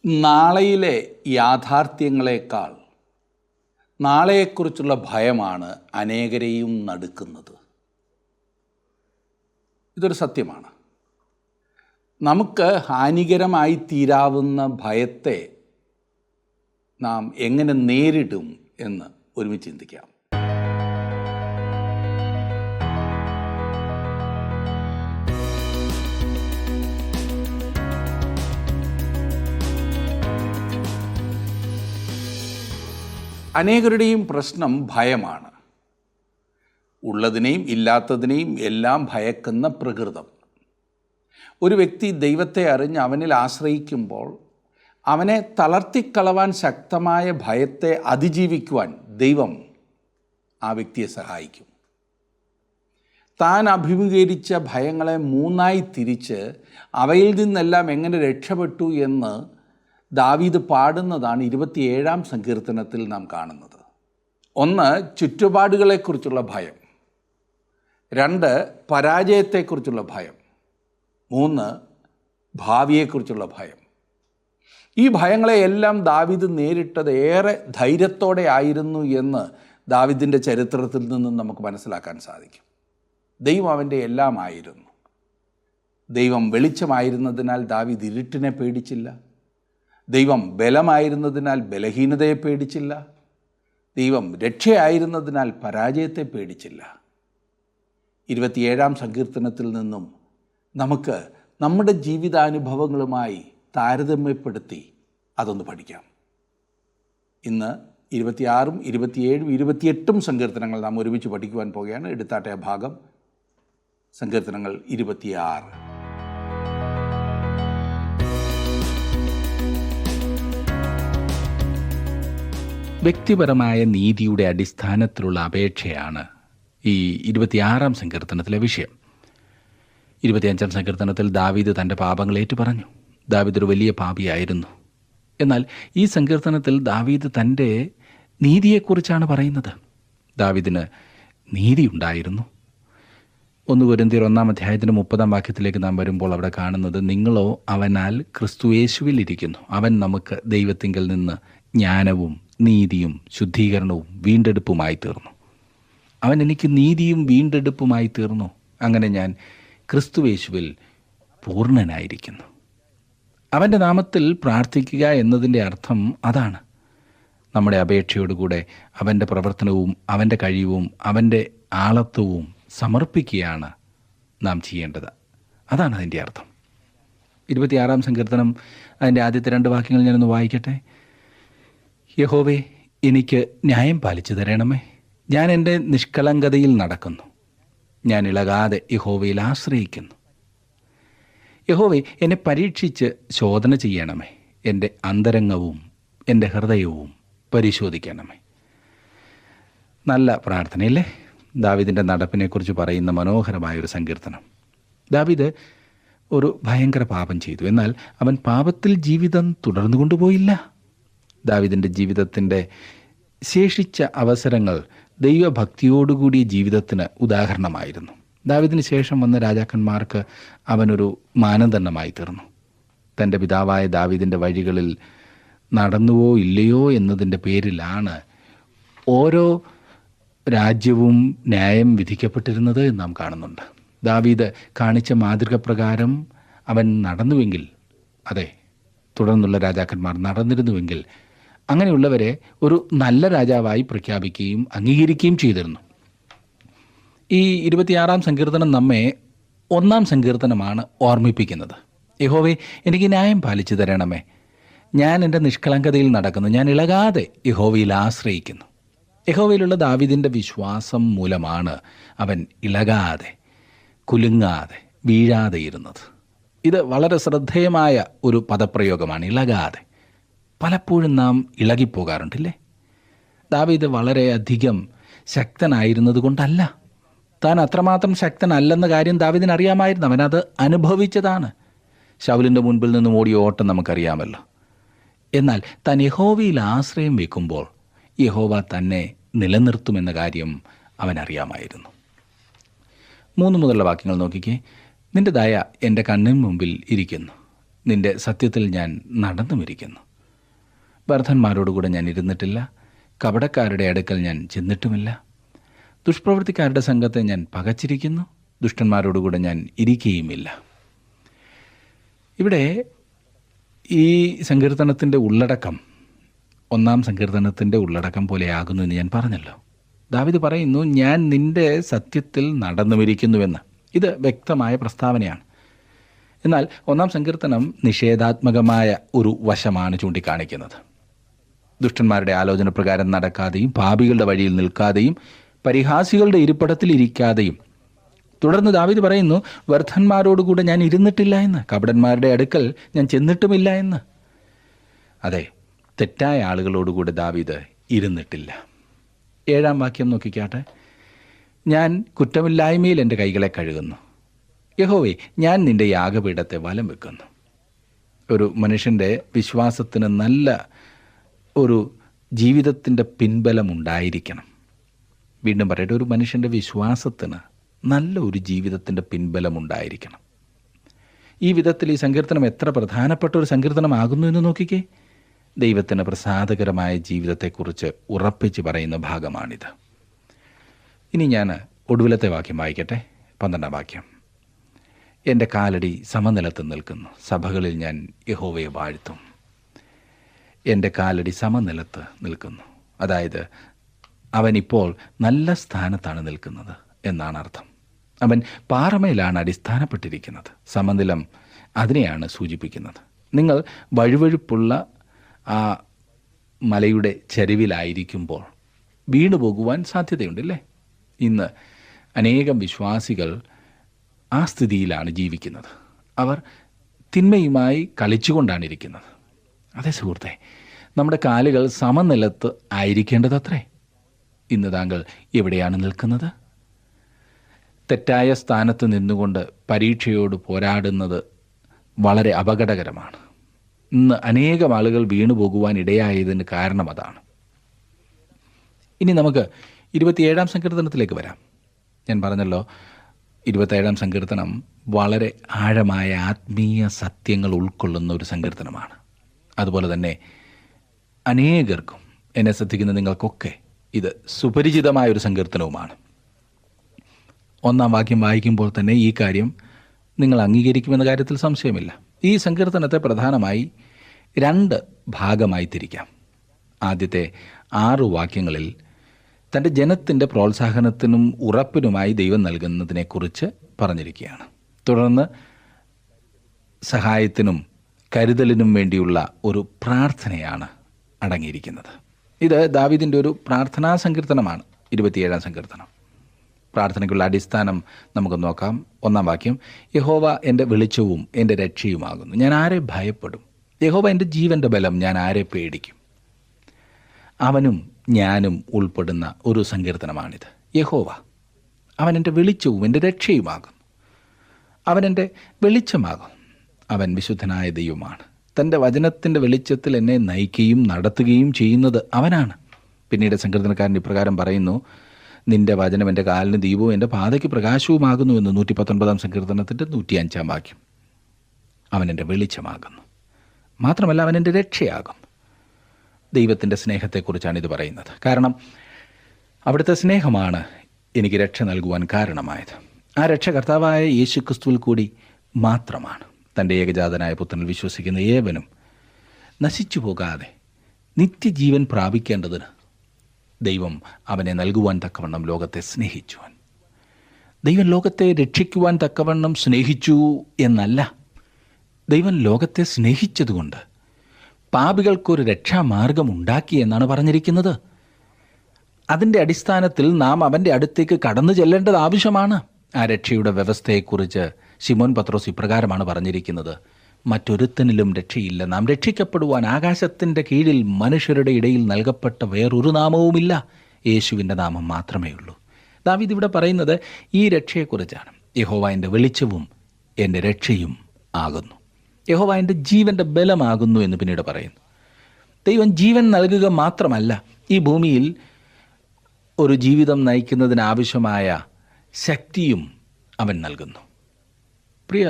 നാളെയിലെ യാഥാർത്ഥ്യങ്ങളെക്കാൾ നാളെയെക്കുറിച്ചുള്ള ഭയമാണ് അനേകരെയും നടുക്കുന്നത്. ഇതൊരു സത്യമാണ്. നമുക്ക് ഹാനികരമായി തീരാവുന്ന ഭയത്തെ നാം എങ്ങനെ നേരിടും എന്ന് ഒരുമിച്ച് ചിന്തിക്കാം. അനേകരുടെയും പ്രശ്നം ഭയമാണ്. ഉള്ളതിനെയും ഇല്ലാത്തതിനെയും എല്ലാം ഭയക്കുന്ന പ്രകൃതം. ഒരു വ്യക്തി ദൈവത്തെ അറിഞ്ഞ് അവനിൽ ആശ്രയിക്കുമ്പോൾ അവനെ തളർത്തിക്കളവാൻ ശക്തമായ ഭയത്തെ അതിജീവിക്കുവാൻ ദൈവം ആ വ്യക്തിയെ സഹായിക്കും. താൻ അഭിമുഖീകരിച്ച ഭയങ്ങളെ മൂന്നായി തിരിച്ച് അവയിൽ നിന്നെല്ലാം എങ്ങനെ രക്ഷപ്പെട്ടു എന്ന് ദാവീദ് പാടുന്നതാണ് 27-ാം സങ്കീർത്തനത്തിൽ നാം കാണുന്നത്. 1, ചുറ്റുപാടുകളെക്കുറിച്ചുള്ള ഭയം. 2, പരാജയത്തെക്കുറിച്ചുള്ള ഭയം. 3, ഭാവിയെക്കുറിച്ചുള്ള ഭയം. ഈ ഭയങ്ങളെയെല്ലാം ദാവീദ് നേരിട്ടത് ഏറെ ധൈര്യത്തോടെ ആയിരുന്നു എന്ന് ദാവീദിൻ്റെ ചരിത്രത്തിൽ നിന്നും നമുക്ക് മനസ്സിലാക്കാൻ സാധിക്കും. ദൈവം അവൻ്റെ എല്ലാം ആയിരുന്നു. ദൈവം വെളിച്ചമായിരുന്നതിനാൽ ദാവീദ് ഇരുട്ടിനെ പേടിച്ചില്ല. ദൈവം ബലമായിരുന്നതിനാൽ ബലഹീനതയെ പേടിച്ചില്ല. ദൈവം രക്ഷയായിരുന്നതിനാൽ പരാജയത്തെ പേടിച്ചില്ല. 27-ാം സങ്കീർത്തനത്തിൽ നിന്നും നമുക്ക് നമ്മുടെ ജീവിതാനുഭവങ്ങളുമായി താരതമ്യപ്പെടുത്തി അതൊന്ന് പഠിക്കാം. ഇന്ന് 26-ഉം 27-ഉം 28-ഉം സങ്കീർത്തനങ്ങൾ നാം ഒരുമിച്ച് പഠിക്കുവാൻ പോകുകയാണ്. എടുത്താട്ടെ ആ ഭാഗം, സങ്കീർത്തനങ്ങൾ 26. വ്യക്തിപരമായ നീതിയുടെ അടിസ്ഥാനത്തിലുള്ള അപേക്ഷയാണ് ഈ 26-ാം സങ്കീർത്തനത്തിലെ വിഷയം. 25-ാം സങ്കീർത്തനത്തിൽ ദാവീദ് തൻ്റെ പാപങ്ങൾ ഏറ്റുപറഞ്ഞു. ദാവീദ് ഒരു വലിയ പാപിയായിരുന്നു. എന്നാൽ ഈ സങ്കീർത്തനത്തിൽ ദാവീദ് തൻ്റെ നീതിയെക്കുറിച്ചാണ് പറയുന്നത്. ദാവീദിന് നീതിയുണ്ടായിരുന്നു. 1 കൊരിന്ത്യർ 1-ാം അധ്യായത്തിൻ്റെ 30-ാം വാക്യത്തിലേക്ക് നാം വരുമ്പോൾ അവിടെ കാണുന്നത്, നിങ്ങളോ അവനാൽ ക്രിസ്തുയേശുവിൽ ഇരിക്കുന്നു. അവൻ നമുക്ക് ദൈവത്തിങ്കൽ നിന്ന് ജ്ഞാനവും നീതിയും ശുദ്ധീകരണവും വീണ്ടെടുപ്പുമായി തീർന്നു. അവൻ എനിക്ക് നീതിയും വീണ്ടെടുപ്പുമായി തീർന്നു. അങ്ങനെ ഞാൻ ക്രിസ്തുയേശുവിൽ പൂർണ്ണനായിരിക്കുന്നു. അവൻ്റെ നാമത്തിൽ പ്രാർത്ഥിക്കുക എന്നതിൻ്റെ അർത്ഥം അതാണ്. നമ്മുടെ അപേക്ഷയോടുകൂടെ അവൻ്റെ പ്രവർത്തനവും അവൻ്റെ കഴിവും അവൻ്റെ ആളത്വവും സമർപ്പിക്കുകയാണ് നാം ചെയ്യേണ്ടത്. അതാണ് അതിൻ്റെ അർത്ഥം. 26-ാം സങ്കീർത്തനം അതിൻ്റെ ആദ്യത്തെ 2 വാക്യങ്ങൾ ഞാനൊന്ന് വായിക്കട്ടെ. യഹോവേ, എനിക്ക് ന്യായം പാലിച്ചു തരണമേ. ഞാൻ എൻ്റെ നിഷ്കളങ്കതയിൽ നടക്കുന്നു. ഞാൻ ഇളകാതെ യഹോവയിൽ ആശ്രയിക്കുന്നു. യഹോവേ, എന്നെ പരീക്ഷിച്ച് ശോധന ചെയ്യണമേ. എൻ്റെ അന്തരംഗവും എൻ്റെ ഹൃദയവും പരിശോധിക്കണമേ. നല്ല പ്രാർത്ഥനയല്ലേ? ദാവീദിൻ്റെ നടപ്പിനെക്കുറിച്ച് പറയുന്ന മനോഹരമായൊരു സങ്കീർത്തനം. ദാവീദ് ഒരു ഭയങ്കര പാപം ചെയ്തു. എന്നാൽ അവൻ പാപത്തിൽ ജീവിതം തുടർന്നു കൊണ്ടുപോയില്ല. ദാവീദിൻ്റെ ജീവിതത്തിൻ്റെ ശേഷിച്ച അവസരങ്ങൾ ദൈവഭക്തിയോടുകൂടിയ ജീവിതത്തിന് ഉദാഹരണമായിരുന്നു. ദാവീദിന് ശേഷം വന്ന രാജാക്കന്മാർക്ക് അവനൊരു മാനദണ്ഡമായി തീർന്നു. തൻ്റെ പിതാവായ ദാവീദിൻ്റെ വഴികളിൽ നടന്നുവോ ഇല്ലയോ എന്നതിൻ്റെ പേരിലാണ് ഓരോ രാജ്യവും ന്യായം വിധിക്കപ്പെട്ടിരുന്നത് എന്ന് നാം കാണുന്നുണ്ട്. ദാവീദ് കാണിച്ച മാതൃക പ്രകാരം അവൻ നടന്നുവെങ്കിൽ, അതെ, തുടർന്നുള്ള രാജാക്കന്മാർ നടന്നിരുന്നുവെങ്കിൽ അങ്ങനെയുള്ളവരെ ഒരു നല്ല രാജാവായി പ്രഖ്യാപിക്കുകയും അംഗീകരിക്കുകയും ചെയ്തിരുന്നു. ഈ 26-ാം സങ്കീർത്തനം നമ്മെ 1-ാം സങ്കീർത്തനമാണ് ഓർമ്മിപ്പിക്കുന്നത്. യഹോവേ, എനിക്ക് ന്യായം പാലിച്ചു തരണമേ. ഞാൻ എൻ്റെ നിഷ്കളങ്കതയിൽ നടക്കുന്നു. ഞാൻ ഇളകാതെ യഹോവയിൽ ആശ്രയിക്കുന്നു. യഹോവയിലുള്ള ദാവീദിൻ്റെ വിശ്വാസം മൂലമാണ് അവൻ ഇളകാതെ, കുലുങ്ങാതെ, വീഴാതെ ഇരുന്നത്. ഇത് വളരെ ശ്രദ്ധേയമായ ഒരു പദപ്രയോഗമാണ്, ഇളകാതെ. പലപ്പോഴും നാം ഇളകിപ്പോകാറുണ്ടല്ലേ? ദാവീദ് വളരെയധികം ശക്തനായിരുന്നത് കൊണ്ടല്ല. താൻ അത്രമാത്രം ശക്തനല്ലെന്ന കാര്യം ദാവീദിന് അറിയാമായിരുന്നു. അവനത് അനുഭവിച്ചതാണ്. ശൗലിൻ്റെ മുൻപിൽ നിന്നും ഓടിയ ഓട്ടം നമുക്കറിയാമല്ലോ. എന്നാൽ താൻ യഹോവയിൽ ആശ്രയം വയ്ക്കുമ്പോൾ യഹോവ തന്നെ നിലനിർത്തുമെന്ന കാര്യം അവനറിയാമായിരുന്നു. 3 മുതലുള്ള വാക്യങ്ങൾ നോക്കിക്കേ. നിന്റെ ദയ എൻ്റെ കണ്ണിന് മുമ്പിൽ ഇരിക്കുന്നു. നിന്റെ സത്യത്തിൽ ഞാൻ നടന്നുമിരിക്കുന്നു. വ്യർത്ഥന്മാരോടുകൂടെ ഞാൻ ഇരുന്നിട്ടില്ല, കപടക്കാരുടെ അടുക്കൽ ഞാൻ ചെന്നിട്ടുമില്ല. ദുഷ്പ്രവൃത്തിക്കാരുടെ സംഘത്തെ ഞാൻ പകച്ചിരിക്കുന്നു, ദുഷ്ടന്മാരോടുകൂടെ ഞാൻ ഇരിക്കുകയുമില്ല. ഇവിടെ ഈ സങ്കീർത്തനത്തിൻ്റെ ഉള്ളടക്കം 1-ാം സങ്കീർത്തനത്തിൻ്റെ ഉള്ളടക്കം പോലെയാകുന്നു എന്ന് ഞാൻ പറഞ്ഞല്ലോ. ദാവീദ് പറയുന്നു, ഞാൻ നിന്റെ സത്യത്തിൽ നടന്നുമിരിക്കുന്നുവെന്ന്. ഇത് വ്യക്തമായ പ്രസ്താവനയാണ്. എന്നാൽ 1-ാം സങ്കീർത്തനം നിഷേധാത്മകമായ ഒരു വശമാണ് ചൂണ്ടിക്കാണിക്കുന്നത്. ദുഷ്ടന്മാരുടെ ആലോചന പ്രകാരം നടക്കാതെയും പാപികളുടെ വഴിയിൽ നിൽക്കാതെയും പരിഹാസികളുടെ ഇരിപ്പിടത്തിൽ ഇരിക്കാതെയും. തുടർന്ന് ദാവീദ് പറയുന്നു, വ്യർത്ഥന്മാരോടുകൂടെ ഞാൻ ഇരുന്നിട്ടില്ല എന്ന്, കപടന്മാരുടെ അടുക്കൽ ഞാൻ ചെന്നിട്ടുമില്ല എന്ന്. അതെ, തെറ്റായ ആളുകളോടുകൂടെ ദാവീദ് ഇരുന്നിട്ടില്ല. 7-ാം വാക്യം നോക്കിക്കാട്ടെ. ഞാൻ കുറ്റമില്ലായ്മയിൽ എൻ്റെ കൈകളെ കഴുകുന്നു. യഹോവേ, ഞാൻ നിൻ്റെ യാഗപീഠത്തെ വലം വെക്കുന്നു. ഒരു മനുഷ്യൻ്റെ വിശ്വാസത്തിന് നല്ല ഒരു ജീവിതത്തിൻ്റെ പിൻബലമുണ്ടായിരിക്കണം. വീണ്ടും പറയട്ടെ, ഒരു മനുഷ്യൻ്റെ വിശ്വാസത്തിന് നല്ല ഒരു ജീവിതത്തിൻ്റെ പിൻബലമുണ്ടായിരിക്കണം. ഈ വിധത്തിൽ ഈ സങ്കീർത്തനം എത്ര പ്രധാനപ്പെട്ട ഒരു സങ്കീർത്തനമാകുന്നു എന്ന് നോക്കിക്കേ. ദൈവത്തിന് പ്രസാദകരമായ ജീവിതത്തെക്കുറിച്ച് ഉറപ്പിച്ച് പറയുന്ന ഭാഗമാണിത്. ഇനി ഞാൻ ഒടുവിലത്തെ വാക്യം വായിക്കട്ടെ, 12-ാം വാക്യം. എൻ്റെ കാലടി സമനിലത്ത് നിൽക്കുന്നു, സഭകളിൽ ഞാൻ യഹോവയെ വാഴ്ത്തും. എൻ്റെ കാലടി സമനിലത്ത് നിൽക്കുന്നു, അതായത് അവനിപ്പോൾ നല്ല സ്ഥാനത്താണ് നിൽക്കുന്നത് എന്നാണ് അർത്ഥം. അവൻ പാറമേലാണ് അടിസ്ഥാനപ്പെട്ടിരിക്കുന്നത്. സമനിലം അതിനെയാണ് സൂചിപ്പിക്കുന്നത്. നിങ്ങൾ വഴുവഴുപ്പുള്ള ആ മലയുടെ ചരിവിലായിരിക്കുമ്പോൾ വീണു പോകുവാൻ സാധ്യതയുണ്ടല്ലേ? ഇന്ന് അനേകം വിശ്വാസികൾ ആ സ്ഥിതിയിലാണ് ജീവിക്കുന്നത്. അവർ തിന്മയുമായി കളിച്ചുകൊണ്ടാണ് ഇരിക്കുന്നത്. അതേ സുഹൃത്തെ, നമ്മുടെ കാലുകൾ സമനിലത്ത് ആയിരിക്കേണ്ടതത്രേ. ഇന്ന് താങ്കൾ എവിടെയാണ് നിൽക്കുന്നത്? തെറ്റായ സ്ഥാനത്ത് നിന്നുകൊണ്ട് പരീക്ഷയോട് പോരാടുന്നത് വളരെ അപകടകരമാണ്. ഇന്ന് അനേകം ആളുകൾ വീണു പോകുവാൻ ഇടയായതിന് കാരണം അതാണ്. ഇനി നമുക്ക് 27-ാം സങ്കീർത്തനത്തിലേക്ക് വരാം. ഞാൻ പറഞ്ഞല്ലോ, 27-ാം സങ്കീർത്തനം വളരെ ആഴമായ ആത്മീയ സത്യങ്ങൾ ഉൾക്കൊള്ളുന്ന ഒരു സങ്കീർത്തനമാണ്. അതുപോലെ തന്നെ അനേകർക്കും, എന്നെ ശ്രദ്ധിക്കുന്ന നിങ്ങൾക്കൊക്കെ ഇത് സുപരിചിതമായ ഒരു സങ്കീർത്തനവുമാണ്. 1-ാം വാക്യം വായിക്കുമ്പോൾ തന്നെ ഈ കാര്യം നിങ്ങൾ അംഗീകരിക്കുമെന്ന കാര്യത്തിൽ സംശയമില്ല. ഈ സങ്കീർത്തനത്തെ പ്രധാനമായി 2 ഭാഗമായി തിരിക്കാം. ആദ്യത്തെ 6 വാക്യങ്ങളിൽ തൻ്റെ ജനത്തിൻ്റെ പ്രോത്സാഹനത്തിനും ഉറപ്പിനുമായി ദൈവം നൽകുന്നതിനെക്കുറിച്ച് പറഞ്ഞിരിക്കുകയാണ്. തുടർന്ന് സഹായത്തിനും കരുതലിനും വേണ്ടിയുള്ള ഒരു പ്രാർത്ഥനയാണ് അടങ്ങിയിരിക്കുന്നത്. ഇത് ദാവീദിൻ്റെ ഒരു പ്രാർത്ഥനാ സങ്കീർത്തനമാണ് 27-ാം സങ്കീർത്തനം. പ്രാർത്ഥനയ്ക്കുള്ള അടിസ്ഥാനം നമുക്ക് നോക്കാം. 1-ാം വാക്യം. യഹോവ എൻ്റെ വെളിച്ചവും എൻ്റെ രക്ഷയുമാകുന്നു, ഞാൻ ആരെ ഭയപ്പെടും? യഹോവ എൻ്റെ ജീവൻ്റെ ബലം, ഞാൻ ആരെ പേടിക്കും? അവനും ഞാനും ഉൾപ്പെടുന്ന ഒരു സങ്കീർത്തനമാണിത്. യഹോവ, അവൻ എൻ്റെ വെളിച്ചവും എൻ്റെ രക്ഷയുമാകുന്നു. അവൻ എൻ്റെ വെളിച്ചമാകും. അവൻ വിശുദ്ധനായ ദൈവമാണ്. തൻ്റെ വചനത്തിൻ്റെ വെളിച്ചത്തിൽ എന്നെ നയിക്കുകയും നടത്തുകയും ചെയ്യുന്നത് അവനാണ്. പിന്നീട് സങ്കീർത്തനക്കാരൻ ഇപ്രകാരം പറയുന്നു, നിന്റെ വചനം എൻ്റെ കാലിന് ദീപവും എൻ്റെ പാതയ്ക്ക് പ്രകാശവുമാകുന്നു എന്ന് 119-ാം സങ്കീർത്തനത്തിൻ്റെ 105-ാം വാക്യം. അവൻ എൻ്റെ വെളിച്ചമാകുന്നു. മാത്രമല്ല, അവൻ എൻ്റെ രക്ഷയാകും. ദൈവത്തിൻ്റെ സ്നേഹത്തെക്കുറിച്ചാണ് ഇത് പറയുന്നത്. കാരണം അവിടുത്തെ സ്നേഹമാണ് എനിക്ക് രക്ഷ നൽകുവാൻ കാരണമായത്. ആ രക്ഷ കർത്താവായ യേശുക്രിസ്തുവിൽ കൂടി മാത്രമാണ്. തൻ്റെ ഏകജാതനായ പുത്രനിൽ വിശ്വസിക്കുന്ന ഏവനും നശിച്ചു പോകാതെ നിത്യജീവൻ പ്രാപിക്കേണ്ടതിന് ദൈവം അവനെ നൽകുവാൻ തക്കവണ്ണം ലോകത്തെ സ്നേഹിച്ചുവൻ. ദൈവം ലോകത്തെ രക്ഷിക്കുവാൻ തക്കവണ്ണം സ്നേഹിച്ചു എന്നല്ല, ദൈവം ലോകത്തെ സ്നേഹിച്ചതുകൊണ്ട് പാപികൾക്കൊരു രക്ഷാമാർഗം ഉണ്ടാക്കി എന്നാണ് പറഞ്ഞിരിക്കുന്നത്. അതിൻ്റെ അടിസ്ഥാനത്തിൽ നാം അവൻ്റെ അടുത്തേക്ക് കടന്നു ചെല്ലേണ്ടത് ആവശ്യമാണ്. ആ രക്ഷയുടെ വ്യവസ്ഥയെക്കുറിച്ച് ശിമോൻ പത്രോസ് ഇപ്രകാരമാണ് പറഞ്ഞിരിക്കുന്നത്, മറ്റൊരുത്തനിലും രക്ഷയില്ല, നാം രക്ഷിക്കപ്പെടുവാൻ ആകാശത്തിൻ്റെ കീഴിൽ മനുഷ്യരുടെ ഇടയിൽ നൽകപ്പെട്ട വേറൊരു നാമവുമില്ല, യേശുവിൻ്റെ നാമം മാത്രമേ ഉള്ളൂ. ദാവീദ് ഇവിടെ പറയുന്നത് ഈ രക്ഷയെക്കുറിച്ചാണ്. യഹോവ എൻ്റെ വെളിച്ചവും എൻ്റെ രക്ഷയും ആകുന്നു. യഹോവ എൻ്റെ ജീവൻ്റെ ബലമാകുന്നു എന്ന് പിന്നീട് പറയുന്നു. ദൈവം ജീവൻ നൽകുക മാത്രമല്ല, ഈ ഭൂമിയിൽ ഒരു ജീവിതം നയിക്കുന്നതിനാവശ്യമായ ശക്തിയും അവൻ നൽകുന്നു. പ്രിയ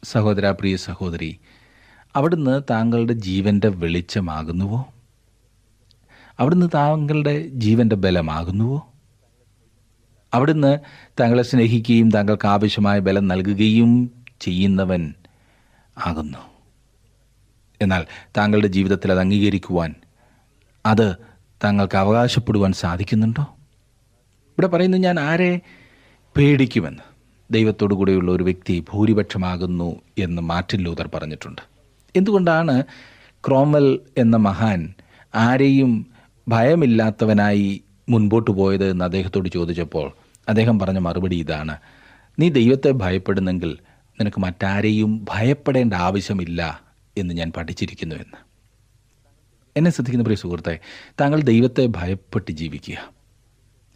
സഹോദര, പ്രിയ സഹോദരി, അവിടുന്ന് താങ്കളുടെ ജീവൻ്റെ വെളിച്ചമാകുന്നുവോ? അവിടുന്ന് താങ്കളുടെ ജീവൻ്റെ ബലമാകുന്നുവോ? അവിടുന്ന് താങ്കളെ സ്നേഹിക്കുകയും താങ്കൾക്ക് ആവശ്യമായ ബലം നൽകുകയും ചെയ്യുന്നവൻ ആകുന്നു. എന്നാൽ താങ്കളുടെ ജീവിതത്തിൽ അത് അംഗീകരിക്കുവാൻ, അത് താങ്കൾക്ക് അവകാശപ്പെടുവാൻ സാധിക്കുന്നുണ്ടോ? ഇവിടെ പറയുന്നു, ഞാൻ ആരെ പേടിക്കുമെന്ന്. ദൈവത്തോടു കൂടെയുള്ള ഒരു വ്യക്തി ഭൂരിപക്ഷമാകുന്നു എന്ന് മാർട്ടിൻ ലൂതർ പറഞ്ഞിട്ടുണ്ട്. എന്തുകൊണ്ടാണ് ക്രോംവെൽ എന്ന മഹാൻ ആരെയും ഭയമില്ലാത്തവനായി മുൻപോട്ട് പോയത് എന്ന് അദ്ദേഹത്തോട് ചോദിച്ചപ്പോൾ അദ്ദേഹം പറഞ്ഞ മറുപടി ഇതാണ്: നീ ദൈവത്തെ ഭയപ്പെടുന്നെങ്കിൽ നിനക്ക് മറ്റാരെയും ഭയപ്പെടേണ്ട ആവശ്യമില്ല എന്ന് ഞാൻ പഠിച്ചിരിക്കുന്നു എന്ന്. എന്നെ ശ്രദ്ധിക്കുന്ന പ്രിയ സുഹൃത്തെ, താങ്കൾ ദൈവത്തെ ഭയപ്പെട്ട് ജീവിക്കുക.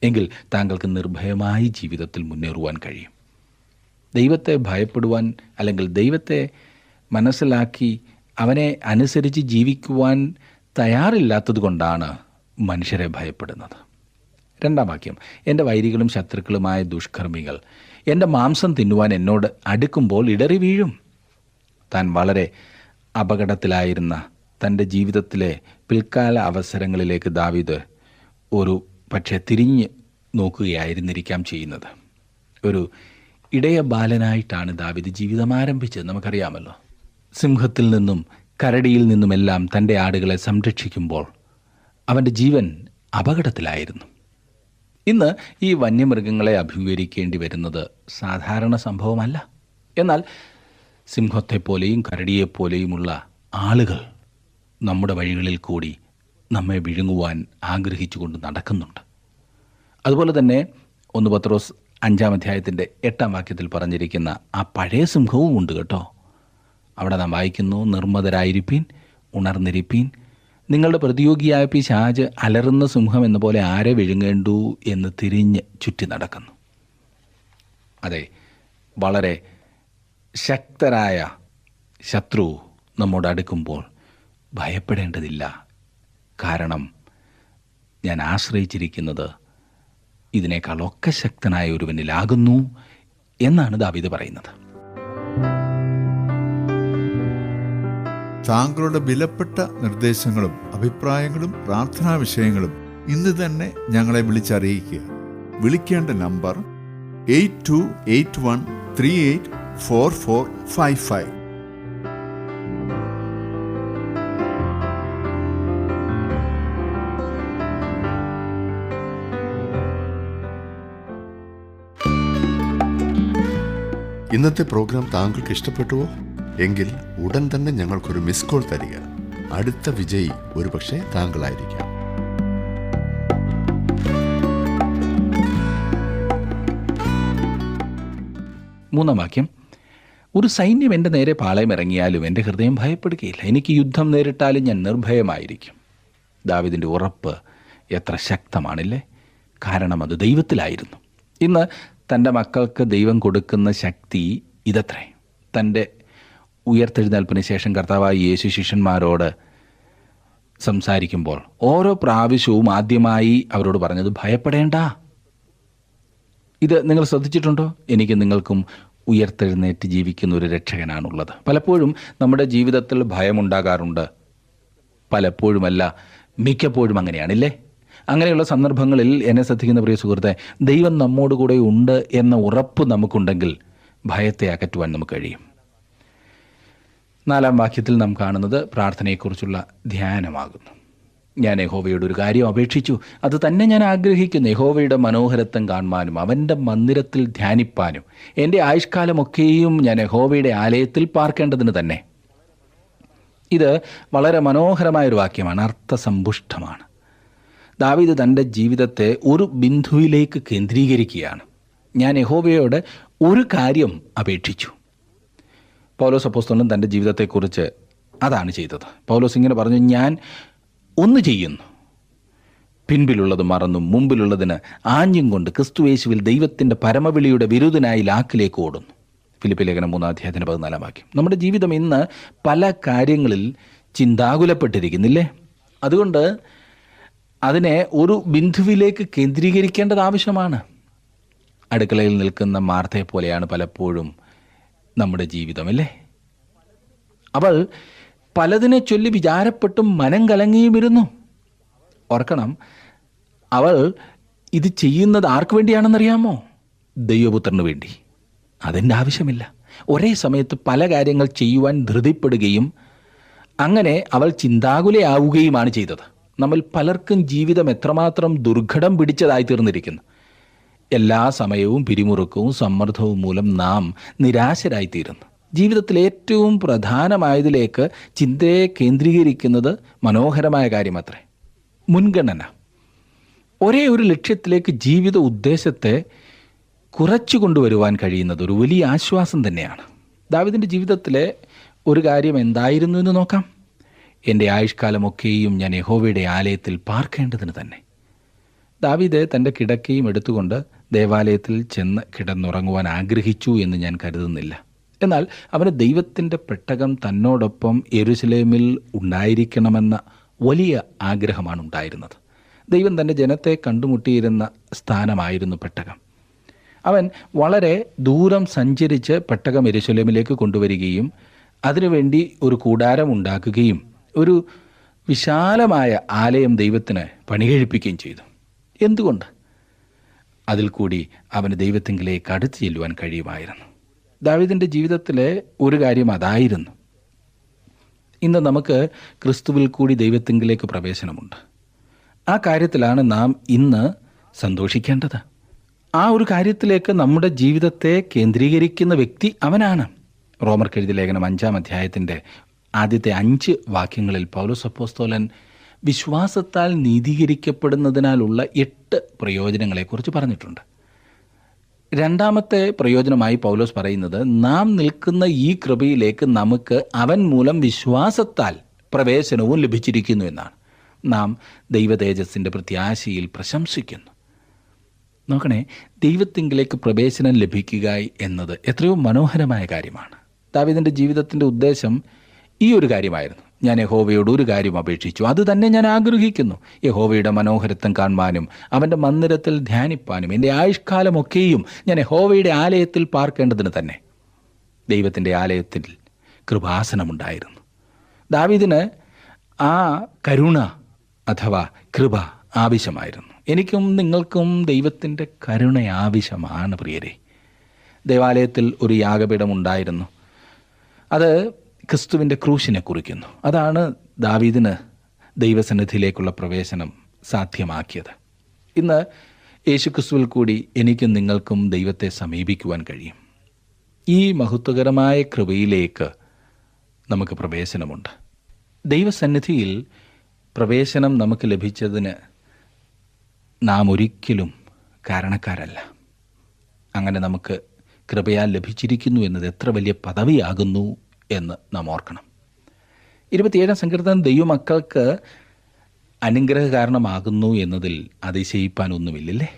എങ്കിൽ താങ്കൾക്ക് നിർഭയമായി ജീവിതത്തിൽ മുന്നേറുവാൻ കഴിയും. ദൈവത്തെ ഭയപ്പെടുവാൻ, അല്ലെങ്കിൽ ദൈവത്തെ മനസ്സിലാക്കി അവനെ അനുസരിച്ച് ജീവിക്കുവാൻ തയ്യാറില്ലാത്തത് കൊണ്ടാണ് മനുഷ്യരെ ഭയപ്പെടുന്നത്. 2-ാം വാക്യം, എൻ്റെ വൈരികളും ശത്രുക്കളുമായ ദുഷ്കർമ്മികൾ എൻ്റെ മാംസം തിന്നുവാൻ എന്നോട് അടുക്കുമ്പോൾ ഇടറി വീഴും. താൻ വളരെ അപകടത്തിലായിരുന്ന തൻ്റെ ജീവിതത്തിലെ പിൽക്കാല അവസരങ്ങളിലേക്ക് ദാവീദ് ഒരു പക്ഷേ തിരിഞ്ഞ് നോക്കുകയായിരുന്നിരിക്കാം ചെയ്യുന്നത്. ഒരു ഇടയ ബാലനായിട്ടാണ് ദാവീദ് ജീവിതം ആരംഭിച്ചത്, നമുക്കറിയാമല്ലോ. സിംഹത്തിൽ നിന്നും കരടിയിൽ നിന്നുമെല്ലാം തൻ്റെ ആടുകളെ സംരക്ഷിക്കുമ്പോൾ അവൻ്റെ ജീവൻ അപകടത്തിലായിരുന്നു. ഇന്ന് ഈ വന്യമൃഗങ്ങളെ അഭിമുഖീകരിക്കേണ്ടി വരുന്നത് സാധാരണ സംഭവമല്ല. എന്നാൽ സിംഹത്തെപ്പോലെയും കരടിയെപ്പോലെയുമുള്ള ആളുകൾ നമ്മുടെ വഴികളിൽ കൂടി നമ്മെ വിഴുങ്ങുവാൻ ആഗ്രഹിച്ചുകൊണ്ട് നടക്കുന്നുണ്ട്. അതുപോലെ തന്നെ 1 പത്രോസ് 5-ാം അധ്യായത്തിൻ്റെ 8-ാം വാക്യത്തിൽ പറഞ്ഞിരിക്കുന്ന ആ പഴയ സിംഹവും ഉണ്ട് കേട്ടോ. അവിടെ നാം വായിക്കുന്നു, നിർമ്മതരായിരിപ്പീൻ, ഉണർന്നിരിപ്പീൻ, നിങ്ങളുടെ പ്രതിയോഗിയായ പിശാച് അലറുന്ന സിംഹം എന്ന പോലെ ആരെ വിഴുങ്ങേണ്ടു എന്ന് തിരിഞ്ഞ് ചുറ്റി നടക്കുന്നു. അതെ, വളരെ ശക്തരായ ശത്രു നമ്മോട് അടുക്കുമ്പോൾ ഭയപ്പെടേണ്ടതില്ല. കാരണം ഞാൻ ആശ്രയിച്ചിരിക്കുന്നത് ഇതിനേക്കാളൊക്കെ ശക്തനായ ഒരുവനിലാകുന്നു എന്നാണ് ദാവീദ് പറയുന്നത്. താങ്കളുടെ വിലപ്പെട്ട നിർദ്ദേശങ്ങളും അഭിപ്രായങ്ങളും പ്രാർത്ഥനാ വിഷയങ്ങളും ഇന്ന് തന്നെ ഞങ്ങളെ വിളിച്ചറിയിക്കുക. വിളിക്കേണ്ട നമ്പർ 8281384455. ഇന്നത്തെ പ്രോഗ്രാം താങ്കൾക്ക് ഇഷ്ടപ്പെട്ടുവോ? എങ്കിൽ ഉടൻ തന്നെ ഞങ്ങൾക്കൊരു മിസ് കോൾ തരിക. അടുത്ത വിജയി ഒരുപക്ഷെ താങ്കളായിരിക്കാം. 3-ാം വാക്യം, ഒരു സൈന്യം എൻ്റെ നേരെ പാളയം ഇറങ്ങിയാലും എൻ്റെ ഹൃദയം ഭയപ്പെടുകയില്ല. എനിക്ക് യുദ്ധം നേരിട്ടാലും ഞാൻ നിർഭയമായിരിക്കും. ദാവീദിൻ്റെ ഉറപ്പ് എത്ര ശക്തമാണില്ലേ? കാരണം അത് ദൈവത്തിലായിരുന്നു. ഇന്ന് തൻ്റെ മക്കൾക്ക് ദൈവം കൊടുക്കുന്ന ശക്തി ഇതത്രേ. തൻ്റെ ഉയർത്തെഴുന്നേൽപ്പിന് ശേഷം കർത്താവായ യേശു ശിഷ്യന്മാരോട് സംസാരിക്കുമ്പോൾ ഓരോ പ്രാവശ്യവും ആദ്യമായി അവരോട് പറഞ്ഞത് ഭയപ്പെടേണ്ട. ഇത് നിങ്ങൾ ശ്രദ്ധിച്ചിട്ടുണ്ടോ? എനിക്ക് നിങ്ങൾക്കും ഉയർത്തെഴുന്നേറ്റ് ജീവിക്കുന്ന ഒരു രക്ഷകനാണുള്ളത്. പലപ്പോഴും നമ്മുടെ ജീവിതത്തിൽ ഭയമുണ്ടാകാറുണ്ട്, പലപ്പോഴുമല്ല മിക്കപ്പോഴും അങ്ങനെയാണില്ലേ? അങ്ങനെയുള്ള സന്ദർഭങ്ങളിൽ എന്നെ ശ്രദ്ധിക്കുന്ന പ്രിയ സുഹൃത്തെ, ദൈവം നമ്മോട് കൂടെ ഉണ്ട് എന്ന ഉറപ്പ് നമുക്കുണ്ടെങ്കിൽ ഭയത്തെ അകറ്റുവാൻ നമുക്ക് കഴിയും. 4-ാം വാക്യത്തിൽ നാം കാണുന്നത് പ്രാർത്ഥനയെക്കുറിച്ചുള്ള ധ്യാനമാകുന്നു. ഞാൻ യഹോവയോട് ഒരു കാര്യം അപേക്ഷിച്ചു, അത് തന്നെ ഞാൻ ആഗ്രഹിക്കുന്നു, യഹോവയുടെ മനോഹരത്വം കാണുവാനും അവൻ്റെ മന്ദിരത്തിൽ ധ്യാനിപ്പാനും. എൻ്റെ ആയുഷ്കാലമൊക്കെയും ഞാൻ യഹോവയുടെ ആലയത്തിൽ പാർക്കേണ്ടതിന് തന്നെ. ഇത് വളരെ മനോഹരമായൊരു വാക്യമാണ്, അർത്ഥസമ്പുഷ്ടമാണ്. ദാവീദ് തൻ്റെ ജീവിതത്തെ ഒരു ബിന്ദുവിലേക്ക് കേന്ദ്രീകരിക്കുകയാണ്. ഞാൻ യഹോവയോട് ഒരു കാര്യം അപേക്ഷിച്ചു. പൗലോസ് അപ്പോസ്തലൻ തൻ്റെ ജീവിതത്തെക്കുറിച്ച് അതാണ് ചെയ്തത്. പൗലോസ് ഇങ്ങനെ പറഞ്ഞു, ഞാൻ ഒന്ന് ചെയ്യുന്നു, പിൻപിലുള്ളത് മറന്നും മുമ്പിലുള്ളതിന് ആഞ്ഞും കൊണ്ട് ക്രിസ്തുയേശുവിൽ ദൈവത്തിൻ്റെ പരമവിളിയുടെ വിരുദ്ധനായി ലാക്കിലേക്ക് ഓടുന്നു. ഫിലിപ്പി ലേഖനം 3-ാം അധ്യായത്തിൻ്റെ 14-ാം വാക്യം. നമ്മുടെ ജീവിതം ഇന്ന് പല കാര്യങ്ങളിൽ ചിന്താകുലപ്പെട്ടിരിക്കുന്നില്ലേ? അതുകൊണ്ട് അതിനെ ഒരു ബിന്ദുവിലേക്ക് കേന്ദ്രീകരിക്കേണ്ടത് ആവശ്യമാണ്. അടുക്കളയിൽ നിൽക്കുന്ന മാർത്തയെ പോലെയാണ് പലപ്പോഴും നമ്മുടെ ജീവിതം, അല്ലേ? അവൾ പലതിനെ ചൊല്ലി വിചാരപ്പെട്ടും മനം കലങ്ങിയുമിരുന്നു. ഓർക്കണം, അവൾ ഇത് ചെയ്യുന്നത് ആർക്ക് വേണ്ടിയാണെന്നറിയാമോ? ദൈവപുത്രന് വേണ്ടി. അതിൻ്റെ ആവശ്യമില്ല. ഒരേ സമയത്ത് പല കാര്യങ്ങൾ ചെയ്യുവാൻ ധൃതിപ്പെടുകയും അങ്ങനെ അവൾ ചിന്താകുലയാവുകയുമാണ് ചെയ്തത്. നമ്മൾ പലർക്കും ജീവിതം എത്രമാത്രം ദുർഘടം പിടിച്ചതായി തീർന്നിരിക്കുന്നു. എല്ലാ സമയവും പിരിമുറുക്കവും സമ്മർദ്ദവും മൂലം നാം നിരാശരായിത്തീരുന്നു. ജീവിതത്തിൽ ഏറ്റവും പ്രധാനമായതിലേക്ക് ചിന്തയെ കേന്ദ്രീകരിക്കുന്നത് മനോഹരമായ കാര്യമത്രേ. മുൻഗണന. ഒരേ ഒരു ലക്ഷ്യത്തിലേക്ക് ജീവിത ഉദ്ദേശത്തെ കുറച്ചു കൊണ്ടുവരുവാൻ കഴിയുന്നത് ഒരു വലിയ ആശ്വാസം തന്നെയാണ്. ദാവീദിൻ്റെ ജീവിതത്തിലെ ഒരു കാര്യം എന്തായിരുന്നു എന്ന് നോക്കാം. എൻ്റെ ആയുഷ്കാലമൊക്കെയും ഞാൻ യഹോവയുടെ ആലയത്തിൽ പാർക്കേണ്ടതിന് തന്നെ. ദാവീദ് തൻ്റെ കിടക്കയും എടുത്തുകൊണ്ട് ദേവാലയത്തിൽ ചെന്ന് കിടന്നുറങ്ങുവാൻ ആഗ്രഹിച്ചു എന്ന് ഞാൻ കരുതുന്നില്ല. എന്നാൽ അവന് ദൈവത്തിൻ്റെ പെട്ടകം തന്നോടൊപ്പം യെരുശലേമിൽ ഉണ്ടായിരിക്കണമെന്ന വലിയ ആഗ്രഹമാണ് ഉണ്ടായിരുന്നത്. ദൈവം തൻ്റെ ജനത്തെ കണ്ടുമുട്ടിയിരുന്ന സ്ഥാനമായിരുന്നു പെട്ടകം. അവൻ വളരെ ദൂരം സഞ്ചരിച്ച് പെട്ടകം യെരുശലേമിലേക്ക് കൊണ്ടുവരികയും അതിനുവേണ്ടി ഒരു കൂടാരം ഉണ്ടാക്കുകയും ഒരു വിശാലമായ ആലയം ദൈവത്തിന് പണികഴിപ്പിക്കുകയും ചെയ്തു. എന്തുകൊണ്ട്? അതിൽ കൂടി അവന് ദൈവത്തിങ്കിലേക്ക് അടുത്ത് ചെല്ലുവാൻ കഴിയുമായിരുന്നു. ദാവീദിൻ്റെ ജീവിതത്തിലെ ഒരു കാര്യം അതായിരുന്നു. ഇന്ന് നമുക്ക് ക്രിസ്തുവിൽ കൂടി ദൈവത്തിങ്കിലേക്ക് പ്രവേശനമുണ്ട്. ആ കാര്യത്തിലാണ് നാം ഇന്ന് സന്തോഷിക്കേണ്ടത്. ആ ഒരു കാര്യത്തിലേക്ക് നമ്മുടെ ജീവിതത്തെ കേന്ദ്രീകരിക്കുന്ന വ്യക്തി അവനാണ്. റോമർക്കെഴുതിയ ലേഖനം 5-ാം അധ്യായത്തിൻ്റെ ആദ്യത്തെ 5 വാക്യങ്ങളിൽ പൗലോസ് അപ്പോസ്തലൻ വിശ്വാസത്താൽ നീതീകരിക്കപ്പെടുന്നതിനാലുള്ള 8 പ്രയോജനങ്ങളെക്കുറിച്ച് പറഞ്ഞിട്ടുണ്ട്. രണ്ടാമത്തെ പ്രയോജനമായി പൗലോസ് പറയുന്നത്, നാം നിൽക്കുന്ന ഈ കൃപയിലേക്ക് നമുക്ക് അവൻ മൂലം വിശ്വാസത്താൽ പ്രവേശനവും ലഭിച്ചിരിക്കുന്നു എന്നാണ്. നാം ദൈവതേജസ്സിൻ്റെ പ്രത്യാശയിൽ പ്രശംസിക്കുന്നു. നോക്കണേ, ദൈവത്തിങ്കിലേക്ക് പ്രവേശനം ലഭിക്കുക എന്നത് എത്രയോ മനോഹരമായ കാര്യമാണ്. ദാവീദിൻ്റെ ജീവിതത്തിൻ്റെ ഉദ്ദേശം ഈ ഒരു കാര്യമായിരുന്നു. ഞാൻ യഹോവയോട് ഒരു കാര്യം അപേക്ഷിച്ചു, അത് തന്നെ ഞാൻ ആഗ്രഹിക്കുന്നു, യഹോവയുടെ മനോഹരത്വം കാണുവാനും അവൻ്റെ മന്ദിരത്തിൽ ധ്യാനിപ്പാനും എൻ്റെ ആയുഷ്കാലമൊക്കെയും ഞാൻ യഹോവയുടെ ആലയത്തിൽ പാർക്കേണ്ടതിന് തന്നെ. ദൈവത്തിൻ്റെ ആലയത്തിൽ കൃപാസനമുണ്ടായിരുന്നു. ദാവീദിന് ആ കരുണ അഥവാ കൃപ ആവശ്യമായിരുന്നു. എനിക്കും നിങ്ങൾക്കും ദൈവത്തിൻ്റെ കരുണ ആവശ്യമാണ് പ്രിയരെ. ദേവാലയത്തിൽ ഒരു യാഗപീഠം ഉണ്ടായിരുന്നു. അത് ക്രിസ്തുവിൻ്റെ ക്രൂശിനെ കുറിക്കുന്നു. അതാണ് ദാവീദിന് ദൈവസന്നിധിയിലേക്കുള്ള പ്രവേശനം സാധ്യമാക്കിയത്. ഇന്ന് യേശുക്രിസ്തുവിൽ കൂടി എനിക്കും നിങ്ങൾക്കും ദൈവത്തെ സമീപിക്കുവാൻ കഴിയും. ഈ മഹത്വകരമായ കൃപയിലേക്ക് നമുക്ക് പ്രവേശനമുണ്ട്. ദൈവസന്നിധിയിൽ പ്രവേശനം നമുക്ക് ലഭിച്ചതിന് നാം ഒരിക്കലും കാരണക്കാരല്ല. അങ്ങനെ നമുക്ക് കൃപയാൽ ലഭിച്ചിരിക്കുന്നു എന്നത് എത്ര വലിയ പദവിയാകുന്നു എന്ന് നാം ഓർക്കണം. 27-ാം സങ്കീർത്തനം ദൈവമക്കൾക്ക് അനുഗ്രഹ കാരണമാകുന്നു എന്നതിൽ അതിശയിപ്പാനൊന്നുമില്ലല്ലേ.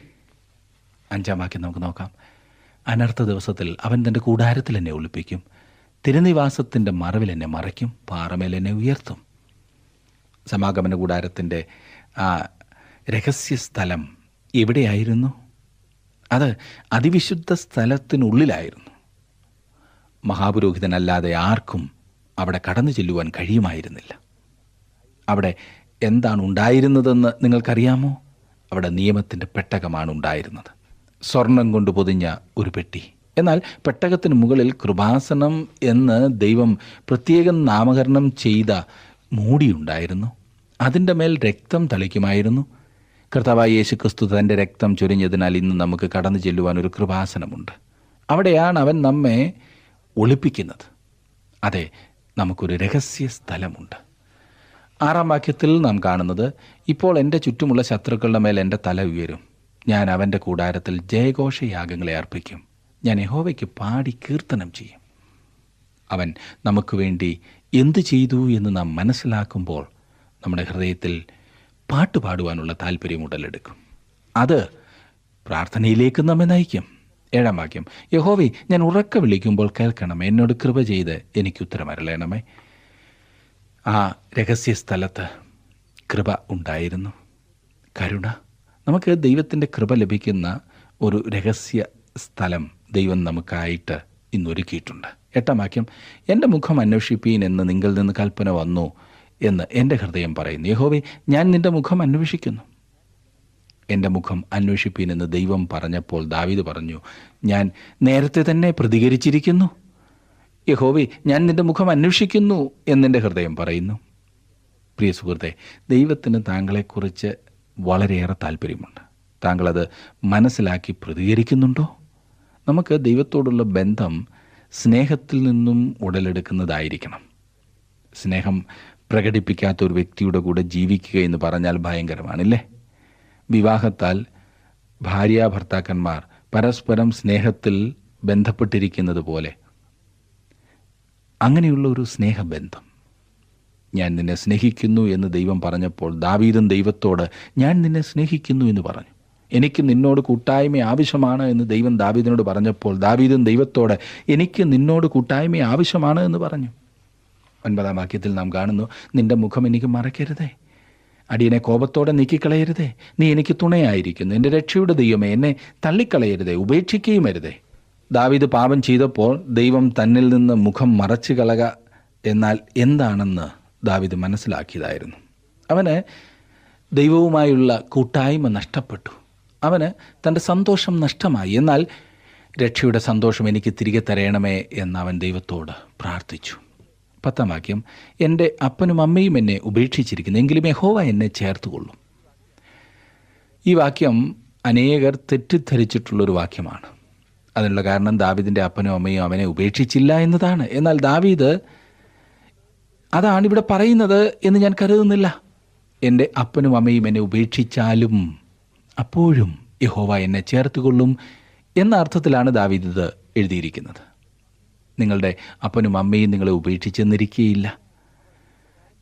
5-ാം വാക്യം നമുക്ക് നോക്കാം. അനർത്ഥ ദിവസത്തിൽ അവൻ തൻ്റെ കൂടാരത്തിൽ എന്നെ ഒളിപ്പിക്കും, തിരുനിവാസത്തിൻ്റെ മറവിൽ എന്നെ മറയ്ക്കും, പാറമേൽ എന്നെ ഉയർത്തും. സമാഗമന കൂടാരത്തിൻ്റെ ആ രഹസ്യ സ്ഥലം എവിടെയായിരുന്നു? അത് അതിവിശുദ്ധ സ്ഥലത്തിനുള്ളിലായിരുന്നു. മഹാപുരോഹിതനല്ലാതെ ആർക്കും അവിടെ കടന്നു ചെല്ലുവാൻ കഴിയുമായിരുന്നില്ല. അവിടെ എന്താണ് ഉണ്ടായിരുന്നതെന്ന് നിങ്ങൾക്കറിയാമോ? അവിടെ നിയമത്തിൻ്റെ പെട്ടകമാണ് ഉണ്ടായിരുന്നത്. സ്വർണം കൊണ്ട് പൊതിഞ്ഞ ഒരു പെട്ടി. എന്നാൽ പെട്ടകത്തിന് മുകളിൽ കൃപാസനം എന്ന് ദൈവം പ്രത്യേകം നാമകരണം ചെയ്ത മൂടിയുണ്ടായിരുന്നു. അതിൻ്റെ മേൽ രക്തം തളിക്കുമായിരുന്നു. കർത്താവായ യേശുക്രിസ്തു തൻ്റെ രക്തം ചൊരിഞ്ഞതിനാൽ ഇന്ന് നമുക്ക് കടന്നു ചെല്ലുവാൻ ഒരു കൃപാസനമുണ്ട്. അവിടെയാണ് അവൻ നമ്മെ ഒളിപ്പിക്കുന്നത്. അതെ, നമുക്കൊരു രഹസ്യ സ്ഥലമുണ്ട്. 6-ാം വാക്യത്തിൽ നാം കാണുന്നത്, ഇപ്പോൾ എൻ്റെ ചുറ്റുമുള്ള ശത്രുക്കളുടെ മേൽ എൻ്റെ തല ഉയരും, ഞാൻ അവൻ്റെ കൂടാരത്തിൽ ജയഘോഷയാഗങ്ങളെ അർപ്പിക്കും, ഞാൻ യഹോവയ്ക്ക് പാടി കീർത്തനം ചെയ്യും. അവൻ നമുക്ക് വേണ്ടി എന്തു ചെയ്തു എന്ന് നാം മനസ്സിലാക്കുമ്പോൾ നമ്മുടെ ഹൃദയത്തിൽ പാട്ടുപാടുവാനുള്ള താല്പര്യം ഉടലെടുക്കും. അത് പ്രാർത്ഥനയിലേക്ക് നമ്മെ നയിക്കും. 7-ാം വാക്യം, യഹോവേ, ഞാൻ ഉറക്കെ വിളിക്കുമ്പോൾ കേൾക്കണമേ, എന്നോട് കൃപ ചെയ്ത് എനിക്ക് ഉത്തരമരുളണമേ. ആ രഹസ്യ സ്ഥലത്ത് കൃപ ഉണ്ടായിരുന്നു, കരുണ. നമുക്ക് ദൈവത്തിൻ്റെ കൃപ ലഭിക്കുന്ന ഒരു രഹസ്യ സ്ഥലം ദൈവം നമുക്കായിട്ട് ഇന്നൊരുക്കിയിട്ടുണ്ട്. 8-ാം വാക്യം, എൻ്റെ മുഖം അന്വേഷിപ്പീൻ എന്ന് നിങ്ങളിൽ നിന്ന് കൽപ്പന വന്നു എന്ന് എൻ്റെ ഹൃദയം പറയുന്നു. യഹോവേ, ഞാൻ നിൻ്റെ മുഖം അന്വേഷിക്കുന്നു. എൻ്റെ മുഖം അന്വേഷിപ്പീൻ എന്ന് ദൈവം പറഞ്ഞപ്പോൾ ദാവീദ് പറഞ്ഞു, ഞാൻ നേരത്തെ തന്നെ പ്രതികരിച്ചിരിക്കുന്നു. യഹോവേ, ഞാൻ നിൻ്റെ മുഖം അന്വേഷിക്കുന്നു എന്നെൻ്റെ ഹൃദയം പറയുന്നു. പ്രിയ സുഹൃത്തെ, ദൈവത്തിന് താങ്കളെക്കുറിച്ച് വളരെയേറെ താല്പര്യമുണ്ട്. താങ്കളത് മനസ്സിലാക്കി പ്രതികരിക്കുന്നുണ്ടോ? നമുക്ക് ദൈവത്തോടുള്ള ബന്ധം സ്നേഹത്തിൽ നിന്നും ഉടലെടുക്കുന്നതായിരിക്കണം. സ്നേഹം പ്രകടിപ്പിക്കാത്ത ഒരു വ്യക്തിയുടെ കൂടെ ജീവിക്കുക എന്ന് പറഞ്ഞാൽ ഭയങ്കരമാണല്ലേ? വിവാഹത്താൽ ഭാര്യാഭർത്താക്കന്മാർ പരസ്പരം സ്നേഹത്തിൽ ബന്ധപ്പെട്ടിരിക്കുന്നത് പോലെ അങ്ങനെയുള്ള ഒരു സ്നേഹബന്ധം, ഞാൻ നിന്നെ സ്നേഹിക്കുന്നു എന്ന് ദൈവം പറഞ്ഞപ്പോൾ ദാവീദും ദൈവത്തോട് ഞാൻ നിന്നെ സ്നേഹിക്കുന്നു എന്ന് പറഞ്ഞു. എനിക്ക് നിന്നോട് കൂട്ടായ്മ ആവശ്യമാണ് എന്ന് ദൈവം ദാവീദിനോട് പറഞ്ഞപ്പോൾ ദാവീദും ദൈവത്തോട് എനിക്ക് നിന്നോട് കൂട്ടായ്മ ആവശ്യമാണ് എന്ന് പറഞ്ഞു. 9-ാം വാക്യത്തിൽ നാം കാണുന്നു, നിന്റെ മുഖം എനിക്ക് മറയ്ക്കരുതേ, അടിയനെ കോപത്തോടെ നീക്കിക്കളയരുതേ. നീ എനിക്ക് തുണയായിരിക്കുന്നു, എൻ്റെ രക്ഷയുടെ ദൈവമേ, എന്നെ തള്ളിക്കളയരുതേ, ഉപേക്ഷിക്കുകയും അരുതേ. ദാവീദ് പാപം ചെയ്തപ്പോൾ ദൈവം തന്നിൽ നിന്ന് മുഖം മറച്ചു കളക എന്നാൽ എന്താണെന്ന് ദാവീദ് മനസ്സിലാക്കിയതായിരുന്നു. അവന് ദൈവവുമായുള്ള കൂട്ടായ്മ നഷ്ടപ്പെട്ടു. അവന് തൻ്റെ സന്തോഷം നഷ്ടമായി. എന്നാൽ രക്ഷയുടെ സന്തോഷം എനിക്ക് തിരികെ തരയണമേ എന്ന് അവൻ ദൈവത്തോട് പ്രാർത്ഥിച്ചു. 10-ാം വാക്യം, എൻ്റെ അപ്പനും അമ്മയും എന്നെ ഉപേക്ഷിച്ചിരിക്കുന്നു, എങ്കിലും യഹോവ എന്നെ ചേർത്തുകൊള്ളും. ഈ വാക്യം അനേകർ തെറ്റിദ്ധരിച്ചിട്ടുള്ളൊരു വാക്യമാണ്. അതിനുള്ള കാരണം ദാവീദിൻ്റെ അപ്പനും അമ്മയും അവനെ ഉപേക്ഷിച്ചില്ല എന്നതാണ്. എന്നാൽ ദാവീദ് അതാണ് ഇവിടെ പറയുന്നത് എന്ന് ഞാൻ കരുതുന്നില്ല. എൻ്റെ അപ്പനും അമ്മയും എന്നെ ഉപേക്ഷിച്ചാലും അപ്പോഴും യഹോവ എന്നെ ചേർത്തുകൊള്ളും എന്ന അർത്ഥത്തിലാണ് ദാവീദ് ഇത് എഴുതിയിരിക്കുന്നത്. നിങ്ങളുടെ അപ്പനും അമ്മയും നിങ്ങളെ ഉപേക്ഷിച്ചെന്നിരിക്കുകയില്ല.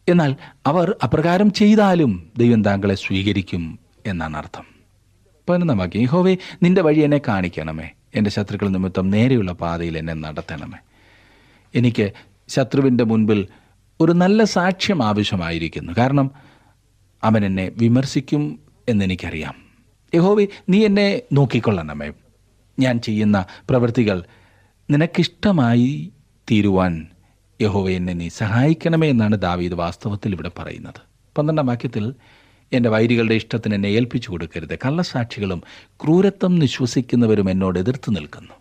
എന്നാൽ അവർ അപ്രകാരം ചെയ്താലും ദൈവം താങ്കളെ സ്വീകരിക്കും എന്നാണ് അർത്ഥം. 11-ാം വാക്യം, യഹോവേ, നിന്റെ വഴി എന്നെ കാണിക്കണമേ, എൻ്റെ ശത്രുക്കൾ നിമിത്തം നേരെയുള്ള പാതയിൽ എന്നെ നടത്തണമേ. എനിക്ക് ശത്രുവിൻ്റെ മുൻപിൽ ഒരു നല്ല സാക്ഷ്യം ആവശ്യമായിരിക്കുന്നു. കാരണം അവൻ എന്നെ വിമർശിക്കും എന്നെനിക്കറിയാം. യഹോവേ, നീ എന്നെ നോക്കിക്കൊള്ളണമേ. ഞാൻ ചെയ്യുന്ന പ്രവൃത്തികൾ നിനക്കിഷ്ടമായി തീരുവാൻ യഹോവേ എന്നെ നീ സഹായിക്കണമേ എന്നാണ് ദാവീദ് വാസ്തവത്തിൽ ഇവിടെ പറയുന്നത്. 12-ാം വാക്യത്തിൽ, എൻ്റെ വൈരികളുടെ ഇഷ്ടത്തിന് എന്നെ ഏൽപ്പിച്ചു കൊടുക്കരുത്, കള്ളസാക്ഷികളും ക്രൂരത്വം നിശ്വസിക്കുന്നവരും എന്നോട് എതിർത്ത് നിൽക്കുന്നു.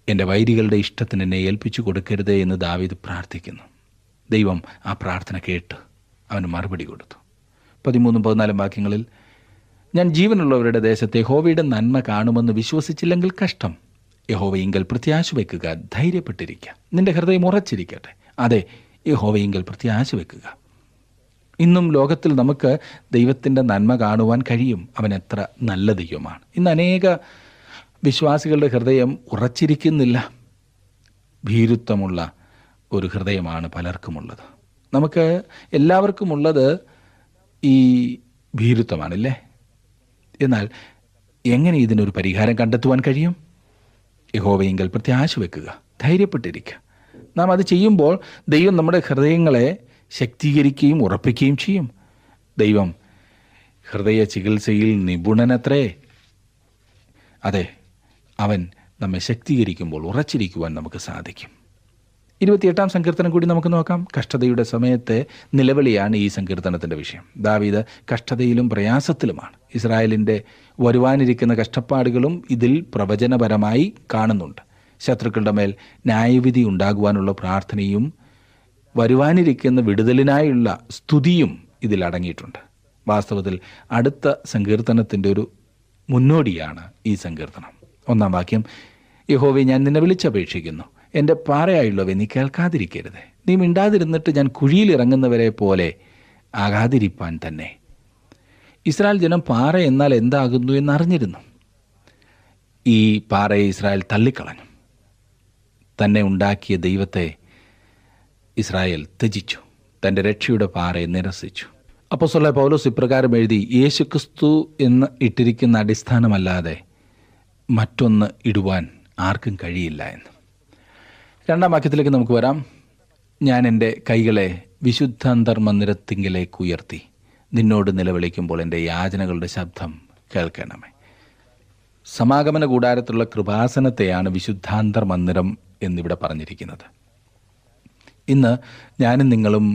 എൻ്റെ വൈരികളുടെ ഇഷ്ടത്തിന് എന്നെ ഏൽപ്പിച്ചു കൊടുക്കരുത് എന്ന് ദാവീദ് പ്രാർത്ഥിക്കുന്നു. ദൈവം ആ പ്രാർത്ഥന കേട്ട് അവന് മറുപടി കൊടുത്തു. 13-14 വാക്യങ്ങളിൽ, ഞാൻ ജീവനുള്ളവരുടെ ദേശത്തെ യഹോവയുടെ നന്മ കാണുമെന്ന് വിശ്വസിച്ചില്ലെങ്കിൽ കഷ്ടം. യഹോവയിങ്കൽ പ്രത്യാശ വയ്ക്കുക, ധൈര്യപ്പെട്ടിരിക്കുക, നിന്റെ ഹൃദയം ഉറച്ചിരിക്കട്ടെ. അതെ, യഹോവയിങ്കൽ പ്രത്യാശ വയ്ക്കുക. ഇന്നും ലോകത്തിൽ നമുക്ക് ദൈവത്തിൻ്റെ നന്മ കാണുവാൻ കഴിയും. അവൻ എത്ര നല്ല ദൈവമാണ്. ഇന്ന് അനേക വിശ്വാസികളുടെ ഹൃദയം ഉറച്ചിരിക്കുന്നില്ല. ഭീരുത്വമുള്ള ഒരു ഹൃദയമാണ് പലർക്കുമുള്ളത്. നമുക്ക് എല്ലാവർക്കുമുള്ളത് ഈ ഭീരുത്വമാണല്ലേ? എന്നാൽ എങ്ങനെ ഇതിനൊരു പരിഹാരം കണ്ടെത്തുവാൻ കഴിയും? യഹോവയിങ്കൽ പ്രത്യാശ വെക്കുക, ധൈര്യപ്പെട്ടിരിക്കുക. നാം അത് ചെയ്യുമ്പോൾ ദൈവം നമ്മുടെ ഹൃദയങ്ങളെ ശക്തീകരിക്കുകയും ഉറപ്പിക്കുകയും ചെയ്യും. ദൈവം ഹൃദയ ചികിത്സയിൽ നിപുണനത്രേ. അതെ, അവൻ നമ്മെ ശക്തീകരിക്കുമ്പോൾ ഉറച്ചിരിക്കുവാൻ നമുക്ക് സാധിക്കും. 28-ാം സങ്കീർത്തനം കൂടി നമുക്ക് നോക്കാം. കഷ്ടതയുടെ സമയത്തെ നിലവിളിയാണ് ഈ സങ്കീർത്തനത്തിൻ്റെ വിഷയം. ദാവീദ് കഷ്ടതയിലും പ്രയാസത്തിലുമാണ്. ഇസ്രായേലിൻ്റെ വരുവാനിരിക്കുന്ന കഷ്ടപ്പാടുകളും ഇതിൽ പ്രവചനപരമായി കാണുന്നുണ്ട്. ശത്രുക്കളുടെ മേൽ ന്യായവിധി ഉണ്ടാകുവാനുള്ള പ്രാർത്ഥനയും വരുവാനിരിക്കുന്ന വിടുതലിനായുള്ള സ്തുതിയും ഇതിൽ അടങ്ങിയിട്ടുണ്ട്. വാസ്തവത്തിൽ അടുത്ത സങ്കീർത്തനത്തിൻ്റെ ഒരു മുന്നോടിയാണ് ഈ സങ്കീർത്തനം. 1-ാം വാക്യം, യഹോവേ, ഞാൻ നിന്നെ വിളിച്ചപേക്ഷിക്കുന്നു, എൻ്റെ പാറയായുള്ളവേ, നീ കേൾക്കാതിരിക്കരുത്. നീ മിണ്ടാതിരുന്നിട്ട് ഞാൻ കുഴിയിൽ ഇറങ്ങുന്നവരെ പോലെ ആകാതിരിപ്പാൻ തന്നെ. ഇസ്രായേൽ ജനം പാറ എന്നാൽ എന്താകുന്നു എന്നറിഞ്ഞിരുന്നു. ഈ പാറയെ ഇസ്രായേൽ തള്ളിക്കളഞ്ഞു. തന്നെ ഉണ്ടാക്കിയ ദൈവത്തെ ഇസ്രായേൽ ത്യജിച്ചു. തൻ്റെ രക്ഷയുടെ പാറയെ നിരസിച്ചു. അപ്പോസ്തലനായ പൗലോസ് ഇപ്രകാരം എഴുതി, യേശുക്രിസ്തു എന്ന് ഇട്ടിരിക്കുന്ന അടിസ്ഥാനമല്ലാതെ മറ്റൊന്ന് ഇടുവാൻ ആർക്കും കഴിയില്ല എന്ന്. 2-ാം വാക്യത്തിലേക്ക് നമുക്ക് വരാം. ഞാൻ എൻ്റെ കൈകളെ വിശുദ്ധാന്തർമന്ദിരത്തിങ്കിലേക്ക് ഉയർത്തി നിന്നോട് നിലവിളിക്കുമ്പോൾ എൻ്റെ യാചനകളുടെ ശബ്ദം കേൾക്കണമേ. സമാഗമന കൂടാരത്തിലുള്ള കൃപാസനത്തെയാണ് വിശുദ്ധാന്തർ മന്ദിരം എന്നിവിടെ പറഞ്ഞിരിക്കുന്നത്. ഇന്ന് ഞാനും നിങ്ങളും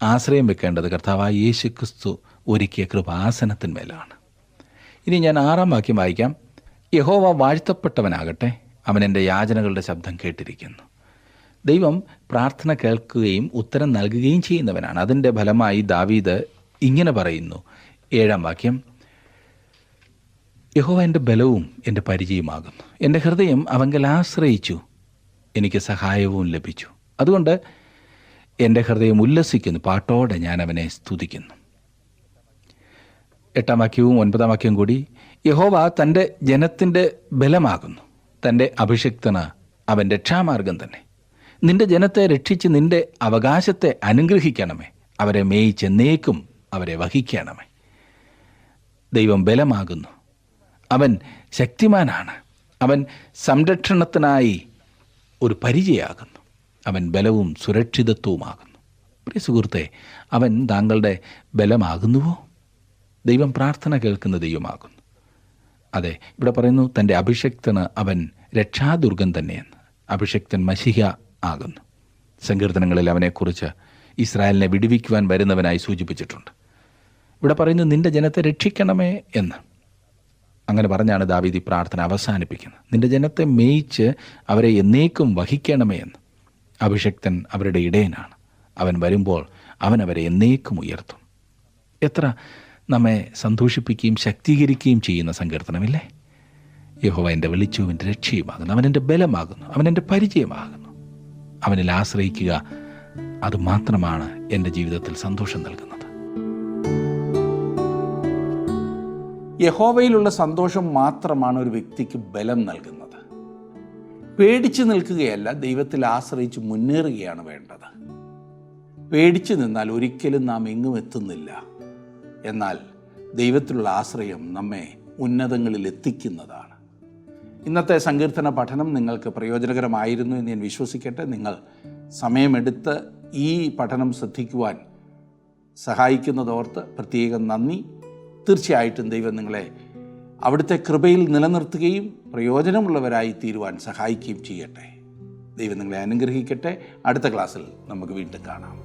ആശ്രയം വെക്കേണ്ടത് കർത്താവായ യേശു ക്രിസ്തു ഒരുക്കിയ കൃപാസനത്തിന്മേലാണ്. ഇനി ഞാൻ 6-ാം വാക്യം വായിക്കാം. യഹോവ വാഴ്ത്തപ്പെട്ടവനാകട്ടെ, അവൻ എൻ്റെ യാചനകളുടെ ശബ്ദം കേട്ടിരിക്കുന്നു. ദൈവം പ്രാർത്ഥന കേൾക്കുകയും ഉത്തരം നൽകുകയും ചെയ്യുന്നവനാണ്. അതിൻ്റെ ഫലമായി ദാവീദ് ഇങ്ങനെ പറയുന്നു, 7-ാം വാക്യം, യഹോവ എൻ്റെ ബലവും എൻ്റെ പരിചയമാകുന്നു. എൻ്റെ ഹൃദയം അവങ്കൽ ആശ്രയിച്ചു, എനിക്ക് സഹായവും ലഭിച്ചു. അതുകൊണ്ട് എൻ്റെ ഹൃദയം ഉല്ലസിക്കുന്നു, പാട്ടോടെ ഞാൻ അവനെ സ്തുതിക്കുന്നു. 8-ാം വാക്യവും 9-ാം വാക്യവും കൂടി, യഹോവ തൻ്റെ ജനത്തിൻ്റെ ബലമാകുന്നു, തൻ്റെ അഭിഷിക്തന് അവൻ രക്ഷാമാർഗം തന്നെ. നിന്റെ ജനത്തെ രക്ഷിച്ച് നിന്റെ അവകാശത്തെ അനുഗ്രഹിക്കണമേ, അവരെ മേയിച്ചെന്നേക്കും അവരെ വഹിക്കണമേ. ദൈവം ബലമാകുന്നു, അവൻ ശക്തിമാനാണ്, അവൻ സംരക്ഷണത്തിനായി ഒരു പരിചയമാകുന്നു, അവൻ ബലവും സുരക്ഷിതത്വവുമാകുന്നു. പ്രിയ സുഹൃത്തെ, അവൻ താങ്കളുടെ ബലമാകുന്നുവോ? ദൈവം പ്രാർത്ഥന കേൾക്കുന്ന ദൈവമാകുന്നു. അതെ, ഇവിടെ പറയുന്നു തൻ്റെ അഭിഷക്തന് അവൻ രക്ഷാദുർഗം തന്നെയെന്ന്. അഭിഷക്തൻ മശിഹ ആകുന്നു. സങ്കീർത്തനങ്ങളിൽ അവനെക്കുറിച്ച് ഇസ്രായേലിനെ വിടുവിക്കുവാൻ വരുന്നവനായി സൂചിപ്പിച്ചിട്ടുണ്ട്. ഇവിടെ പറയുന്നു നിന്റെ ജനത്തെ രക്ഷിക്കണമേ എന്ന്. അങ്ങനെ പറഞ്ഞാണ് ദാവീദ് ഈ പ്രാർത്ഥന അവസാനിപ്പിക്കുന്നത്. നിന്റെ ജനത്തെ മേയിച്ച് അവരെ എന്നേക്കും വഹിക്കണമേ എന്ന്. അഭിഷക്തൻ അവരുടെ ഇടയനാണ്. അവൻ വരുമ്പോൾ അവൻ അവരെ എന്നേക്കും ഉയർത്തും. എത്ര നമ്മെ സന്തോഷിപ്പിക്കുകയും ശക്തീകരിക്കുകയും ചെയ്യുന്ന സങ്കീർത്തനമില്ലേ? യഹോവ എൻ്റെ വെളിച്ചവും എൻ്റെ രക്ഷയുമാകുന്നു, അവൻ എൻ്റെ ബലമാകുന്നു, അവൻ എൻ്റെ പരിചയമാകുന്നു. അവനിൽ ആശ്രയിക്കുക, അതുമാത്രമാണ് എൻ്റെ ജീവിതത്തിൽ സന്തോഷം നൽകുന്നത്. യഹോവയിലുള്ള സന്തോഷം മാത്രമാണ് ഒരു വ്യക്തിക്ക് ബലം നൽകുന്നത്. പേടിച്ചു നിൽക്കുകയല്ല, ദൈവത്തിൽ ആശ്രയിച്ച് മുന്നേറുകയാണ് വേണ്ടത്. പേടിച്ചു നിന്നാൽ ഒരിക്കലും നാം എങ്ങും എത്തുന്നില്ല. എന്നാൽ ദൈവത്തിലുള്ള ആശ്രയം നമ്മെ ഉന്നതങ്ങളിൽ എത്തിക്കുന്നതാണ്. ഇന്നത്തെ സങ്കീർത്തന പഠനം നിങ്ങൾക്ക് പ്രയോജനകരമായിരുന്നു എന്ന് ഞാൻ വിശ്വസിക്കട്ടെ. നിങ്ങൾ സമയമെടുത്ത് ഈ പഠനം ശ്രദ്ധിക്കുവാൻ സഹായിക്കുന്നതോർത്ത് പ്രത്യേകം നന്ദി. തീർച്ചയായിട്ടും ദൈവം നിങ്ങളെ അവിടുത്തെ കൃപയിൽ നിലനിർത്തുകയും പ്രയോജനമുള്ളവരായി തീരുവാൻ സഹായിക്കുകയും ചെയ്യട്ടെ. ദൈവം നിങ്ങളെ അനുഗ്രഹിക്കട്ടെ. അടുത്ത ക്ലാസ്സിൽ നമുക്ക് വീണ്ടും കാണാം.